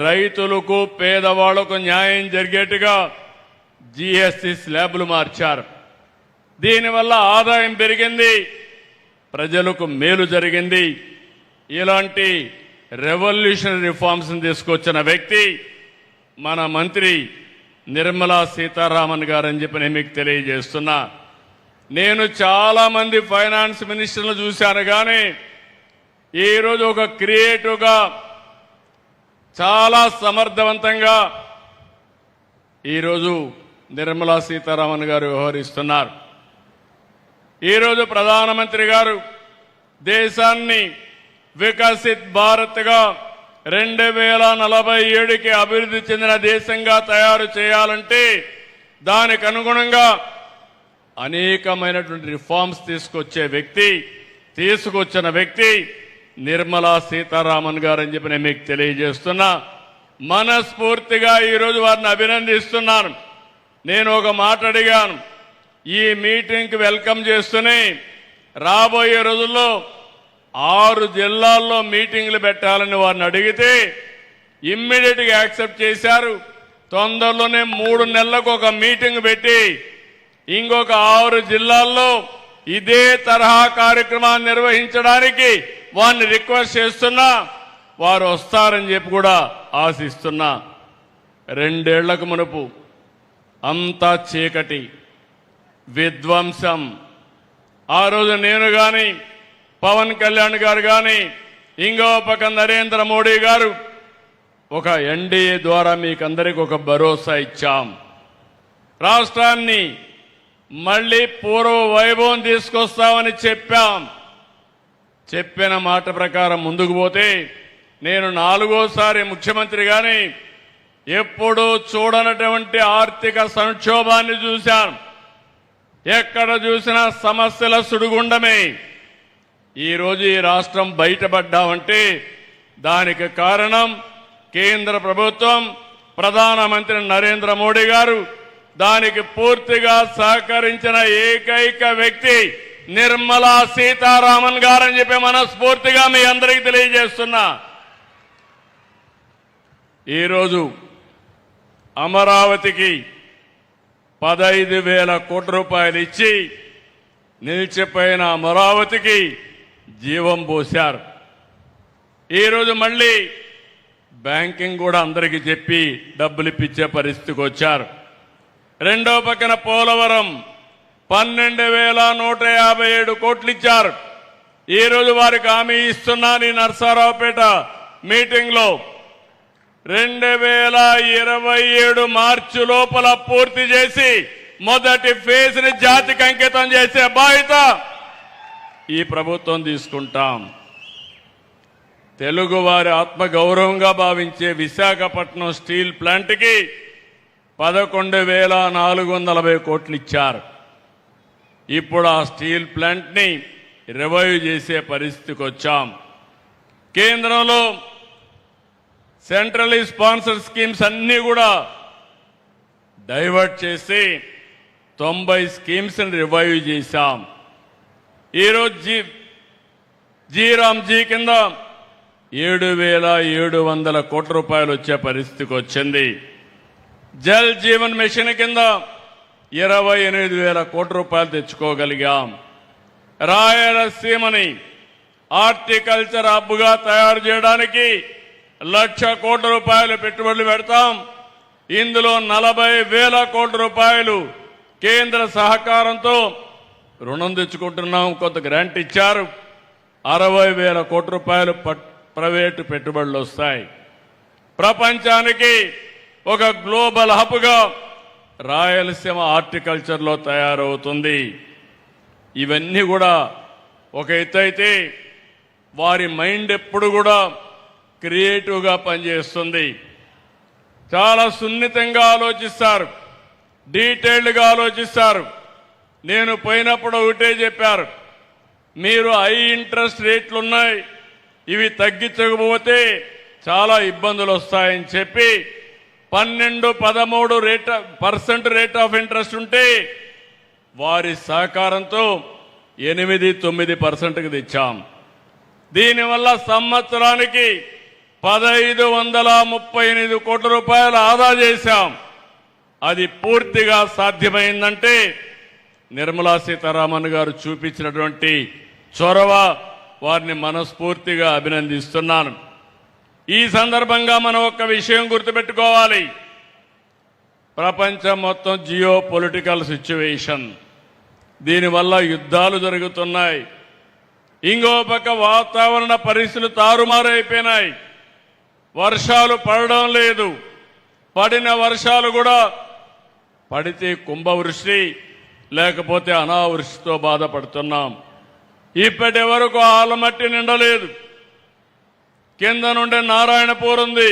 రైతులకు పేదవాళ్లకు న్యాయం జరిగేట్టుగా జీఎస్టీ స్లాబులు మార్చారు. దీనివల్ల ఆదాయం పెరిగింది, ప్రజలకు మేలు జరిగింది. ఇలాంటి రెవల్యూషనరీ రిఫార్మ్స్ తీసుకొచ్చిన వ్యక్తి మన మంత్రి నిర్మలా సీతారామన్ గారని చెప్పి నేను మీకు తెలియజేస్తున్నా. నేను చాలా మంది ఫైనాన్స్ మినిస్టర్లు చూశాను, కానీ ఈరోజు ఒక క్రియేటివ్గా చాలా సమర్థవంతంగా ఈరోజు నిర్మలా సీతారామన్ గారు వ్యవహరిస్తున్నారు. ఈరోజు ప్రధానమంత్రి గారు దేశాన్ని వికసిత్ భారత్గా 2047కి అభివృద్ధి చెందిన దేశంగా తయారు చేయాలంటే దానికి అనుగుణంగా అనేకమైనటువంటి రిఫార్మ్స్ తీసుకొచ్చిన వ్యక్తి నిర్మలా సీతారామన్ గారు అని చెప్పి నేను మీకు తెలియజేస్తున్నా. మనస్ఫూర్తిగా ఈరోజు వారిని అభినందిస్తున్నాను. నేను ఒక మాట అడిగాను, ఈ మీటింగ్కి వెల్కమ్ చేస్తూనే రాబోయే రోజుల్లో 6 జిల్లాల్లో మీటింగ్లు పెట్టాలని వారిని అడిగితే ఇమ్మీడియట్గా యాక్సెప్ట్ చేశారు. తొందరలోనే 3 నెలలకు ఒక మీటింగ్ పెట్టి ఇంకొక 6 జిల్లాల్లో ఇదే తరహా కార్యక్రమాన్ని నిర్వహించడానికి వారిని రిక్వెస్ట్ చేస్తున్నా. వారు వస్తారని చెప్పి కూడా ఆశిస్తున్నా. 2 ఏళ్లకు మునుపు అంతా చీకటి, విధ్వంసం. ఆ రోజు నేను కానీ, పవన్ కళ్యాణ్ గారు కానీ, ఇంకో పక్క నరేంద్ర మోడీ గారు ఒక ఎన్డీఏ ద్వారా మీకందరికీ ఒక భరోసా ఇచ్చాం. రాష్ట్రాన్ని మళ్లీ పూర్వ వైభవం తీసుకొస్తామని చెప్పాం. చెప్పిన మాట ప్రకారం ముందుకు పోతే నేను 4వసారి ముఖ్యమంత్రిగానే ఎప్పుడూ చూడనటువంటి ఆర్థిక సంక్షోభాన్ని చూశాను. ఎక్కడ చూసినా సమస్యల సుడిగుండమే. ఈరోజు ఈ రాష్ట్రం బయటపడ్డామంటే దానికి కారణం కేంద్ర ప్రభుత్వం, ప్రధానమంత్రి నరేంద్ర మోడీ గారు. దానికి పూర్తిగా సహకరించిన ఏకైక వ్యక్తి నిర్మలా సీతారామన్ గారని చెప్పి మనస్ఫూర్తిగా మీ అందరికీ తెలియజేస్తున్నా. ఈరోజు అమరావతికి 15,000 కోట్ల రూపాయలు ఇచ్చి నిలిచిపోయిన అమరావతికి జీవం పోశారు. ఈరోజు మళ్ళీ బ్యాంకింగ్ కూడా అందరికీ చెప్పి డబ్బులు ఇప్పించే పరిస్థితికి వచ్చారు. రెండో పక్కన పోలవరం 12,157 కోట్లు ఇచ్చారు. ఈరోజు వారికి హామీ ఇస్తున్నాను ఈ నర్సారావుపేట మీటింగ్లో 2027 మార్చి లోపల పూర్తి చేసి మొదటి ఫేజ్ ని జాతికి అంకితం చేసే బాధ్యత ఈ ప్రభుత్వం తీసుకుంటాం. తెలుగువారి ఆత్మగౌరవంగా భావించే విశాఖపట్నం స్టీల్ ప్లాంట్కి 11,440 కోట్లు ఇచ్చారు. ఇప్పుడు ఆ స్టీల్ ప్లాంట్ ని రివైవ్ చేసే పరిస్థితికి వచ్చాం. కేంద్రంలో సెంట్రల్లీ స్పాన్సర్డ్ స్కీమ్స్ అన్ని కూడా డైవర్ట్ చేసి 90 స్కీమ్స్ ని రివైవ్ చేశాం. ఈరోజు జీరామ్జీ కింద 7,700 కోట్ల రూపాయలు వచ్చే పరిస్థితికి వచ్చింది. జల్ జీవన్ మిషన్ కింద 28,000 కోట్ల రూపాయలు తెచ్చుకోగలిగాం. రాయలసీమని హార్టికల్చర్ హబ్గా తయారు చేయడానికి 1,00,000 కోట్ల రూపాయలు పెట్టుబడులు పెడతాం. ఇందులో 40,000 కోట్ల రూపాయలు కేంద్ర సహకారంతో రుణం తెచ్చుకుంటున్నాం. కొంత గ్రాంట్ ఇచ్చారు. 60,000 కోట్ల రూపాయలు ప్రైవేటు పెట్టుబడులు వస్తాయి. ప్రపంచానికి ఒక గ్లోబల్ హబ్గా రాయలసీమ హార్టికల్చర్లో తయారవుతుంది. ఇవన్నీ కూడా ఒక ఎత్తు అయితే వారి మైండ్ ఎప్పుడు కూడా క్రియేటివ్గా పనిచేస్తుంది. చాలా సున్నితంగా ఆలోచిస్తారు, డీటెయిల్డ్గా ఆలోచిస్తారు. నేను పోయినప్పుడు ఒకటే చెప్పారు, మీరు హై ఇంట్రెస్ట్ రేట్లు ఉన్నాయి, ఇవి తగ్గించకపోతే చాలా ఇబ్బందులు వస్తాయని చెప్పి 12-13% రేట్ ఆఫ్ ఇంట్రెస్ట్ ఉంటే వారి సహకారంతో 8-9%కి తెచ్చాం. దీనివల్ల సంవత్సరానికి 1538 కోట్ల రూపాయలు ఆదా చేశాం. అది పూర్తిగా సాధ్యమైందంటే నిర్మలా సీతారామన్ గారు చూపించినటువంటి చొరవ, వారిని మనస్ఫూర్తిగా అభినందిస్తున్నాను. ఈ సందర్భంగా మనం ఒక విషయం గుర్తుపెట్టుకోవాలి. ప్రపంచం మొత్తం జియో పొలిటికల్ సిచ్యువేషన్, దీనివల్ల యుద్ధాలు జరుగుతున్నాయి. ఇంకో పక్క వాతావరణ పరిస్థితులు తారుమారైపోయినాయి. వర్షాలు పడడం లేదు. పడిన వర్షాలు కూడా పడితే కుంభవృష్టి, లేకపోతే అనావృష్టితో బాధపడుతున్నాం. ఇప్పటి వరకు ఆలమట్టి నిండలేదు. కింద నుండి నారాయణపూర్ ఉంది,